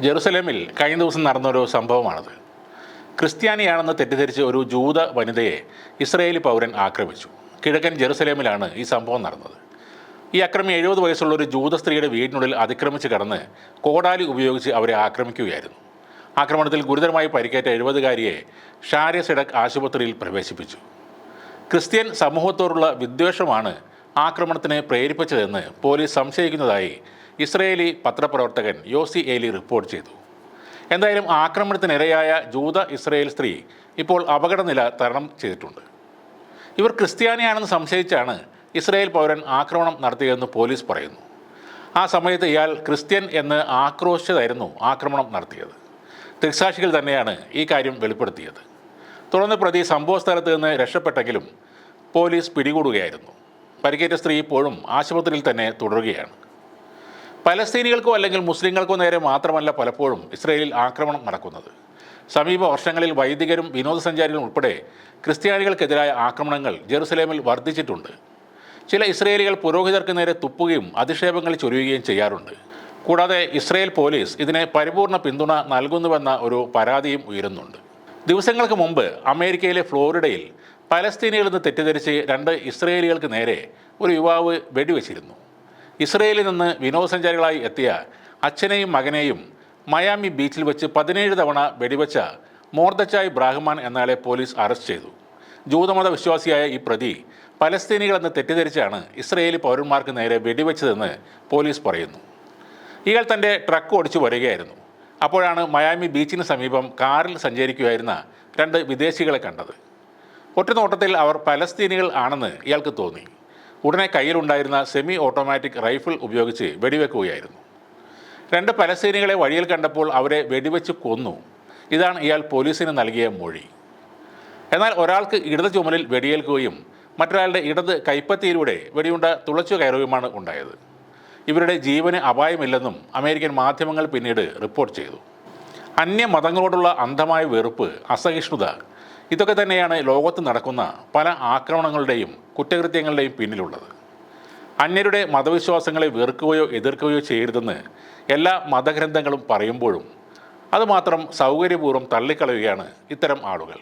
ജെറുസലേമിൽ കഴിഞ്ഞ ദിവസം നടന്നൊരു സംഭവമാണത്. ക്രിസ്ത്യാനിയാണെന്ന് തെറ്റിദ്ധരിച്ച് ഒരു ജൂത വനിതയെ ഇസ്രയേലി പൗരൻ ആക്രമിച്ചു. കിഴക്കൻ ജെറുസലേമിലാണ് ഈ സംഭവം നടന്നത്. ഈ അക്രമി 70 വയസ്സുള്ള ഒരു ജൂത സ്ത്രീയുടെ വീടിനുള്ളിൽ അതിക്രമിച്ച് കടന്ന് കോടാലി ഉപയോഗിച്ച് അവരെ ആക്രമിക്കുകയായിരുന്നു. ആക്രമണത്തിൽ ഗുരുതരമായി പരിക്കേറ്റ 70-കാരിയെ ഷാരെ സിഡക് ആശുപത്രിയിൽ പ്രവേശിപ്പിച്ചു. ക്രിസ്ത്യൻ സമൂഹത്തോടുള്ള വിദ്വേഷമാണ് ആക്രമണത്തിന് പ്രേരിപ്പിച്ചതെന്ന് പോലീസ് സംശയിക്കുന്നതായി ഇസ്രയേലി പത്രപ്രവർത്തകൻ യോസി ഏലി റിപ്പോർട്ട് ചെയ്തു. എന്തായാലും ആക്രമണത്തിനിരയായ ജൂത ഇസ്രയേൽ സ്ത്രീ ഇപ്പോൾ അപകടനില തരണം ചെയ്തിട്ടുണ്ട്. ഇവർ ക്രിസ്ത്യാനിയാണെന്ന് സംശയിച്ചാണ് ഇസ്രയേൽ പൗരൻ ആക്രമണം നടത്തിയതെന്ന് പോലീസ് പറയുന്നു. ആ സമയത്ത് ഇയാൾ ക്രിസ്ത്യൻ എന്ന് ആക്രോശിച്ചതായിരുന്നു ആക്രമണം നടത്തിയത്. ദൃക്സാക്ഷികൾ തന്നെയാണ് ഈ കാര്യം വെളിപ്പെടുത്തിയത്. തുടർന്ന് പ്രതി സംഭവ സ്ഥലത്ത് നിന്ന് രക്ഷപ്പെട്ടെങ്കിലും പോലീസ് പിടികൂടുകയായിരുന്നു. പരിക്കേറ്റ സ്ത്രീ ഇപ്പോഴും ആശുപത്രിയിൽ തന്നെ തുടരുകയാണ്. പലസ്തീനികൾക്കോ അല്ലെങ്കിൽ മുസ്ലിങ്ങൾക്കോ നേരെ മാത്രമല്ല പലപ്പോഴും ഇസ്രയേലിൽ ആക്രമണം നടക്കുന്നത്. സമീപ വർഷങ്ങളിൽ വൈദികരും വിനോദസഞ്ചാരികളും ഉൾപ്പെടെ ക്രിസ്ത്യാനികൾക്കെതിരായ ആക്രമണങ്ങൾ ജെറുസലേമിൽ വർദ്ധിച്ചിട്ടുണ്ട്. ചില ഇസ്രയേലികൾ പുരോഹിതർക്ക് നേരെ തുപ്പുകയും അധിക്ഷേപങ്ങൾ ചൊരിയുകയും ചെയ്യാറുണ്ട്. കൂടാതെ ഇസ്രയേൽ പോലീസ് ഇതിനെ പരിപൂർണ പിന്തുണ നൽകുന്നുവെന്ന ഒരു പരാതിയും ഉയരുന്നുണ്ട്. ദിവസങ്ങൾക്ക് മുമ്പ് അമേരിക്കയിലെ ഫ്ലോറിഡയിൽ പലസ്തീനികളെന്ന് തെറ്റിദ്ധരിച്ച് 2 ഇസ്രയേലികൾക്ക് നേരെ ഒരു യുവാവ് വെടിവെച്ചിരുന്നു. ഇസ്രയേലിൽ നിന്ന് വിനോദസഞ്ചാരികളായി എത്തിയ അച്ഛനെയും മകനെയും മയാമി ബീച്ചിൽ വെച്ച് 17 തവണ വെടിവെച്ച മോർദച്ചായ് ബ്രാഹ്മാൻ എന്നയാളെ പോലീസ് അറസ്റ്റ് ചെയ്തു. ജൂതമത വിശ്വാസിയായ ഈ പ്രതി പലസ്തീനികളെന്ന് തെറ്റിദ്ധരിച്ചാണ് ഇസ്രയേലി പൗരന്മാർക്ക് നേരെ വെടിവെച്ചതെന്ന് പോലീസ് പറയുന്നു. ഇയാൾ തൻ്റെ ട്രക്ക് ഓടിച്ചു വരികയായിരുന്നു. അപ്പോഴാണ് മയാമി ബീച്ചിന് സമീപം കാറിൽ സഞ്ചരിക്കുകയായിരുന്ന 2 വിദേശികളെ കണ്ടത്. ഒറ്റനോട്ടത്തിൽ അവർ പലസ്തീനികൾ ആണെന്ന് ഇയാൾക്ക് തോന്നി. ഉടനെ കയ്യിലുണ്ടായിരുന്ന സെമി ഓട്ടോമാറ്റിക് റൈഫിൾ ഉപയോഗിച്ച് വെടിവെക്കുകയായിരുന്നു. 2 പലസ്തീനികളെ വഴിയിൽ കണ്ടപ്പോൾ അവരെ വെടിവെച്ച് കൊന്നു. ഇതാണ് ഇയാൾ പോലീസിന് നൽകിയ മൊഴി. എന്നാൽ ഒരാൾക്ക് ഇടത് ചുമലിൽ വെടിയേൽക്കുകയും മറ്റൊരാളുടെ ഇടത് കൈപ്പത്തിയിലൂടെ വെടിയുണ്ട തുളച്ചു കയറുകയുമാണ് ഉണ്ടായത്. ഇവരുടെ ജീവന് അപായമില്ലെന്നും അമേരിക്കൻ മാധ്യമങ്ങൾ പിന്നീട് റിപ്പോർട്ട് ചെയ്തു. അന്യമതങ്ങളോടുള്ള അന്ധമായ വെറുപ്പ്, അസഹിഷ്ണുത, ഇതൊക്കെ തന്നെയാണ് ലോകത്ത് നടക്കുന്ന പല ആക്രമണങ്ങളുടെയും കുറ്റകൃത്യങ്ങളുടെയും പിന്നിലുള്ളത്. അന്യരുടെ മതവിശ്വാസങ്ങളെ വെറുക്കുകയോ എതിർക്കുകയോ ചെയ്യരുതെന്ന് എല്ലാ മതഗ്രന്ഥങ്ങളും പറയുമ്പോഴും അതുമാത്രം സൗകര്യപൂർവ്വം തള്ളിക്കളയുകയാണ് ഇത്തരം ആളുകൾ.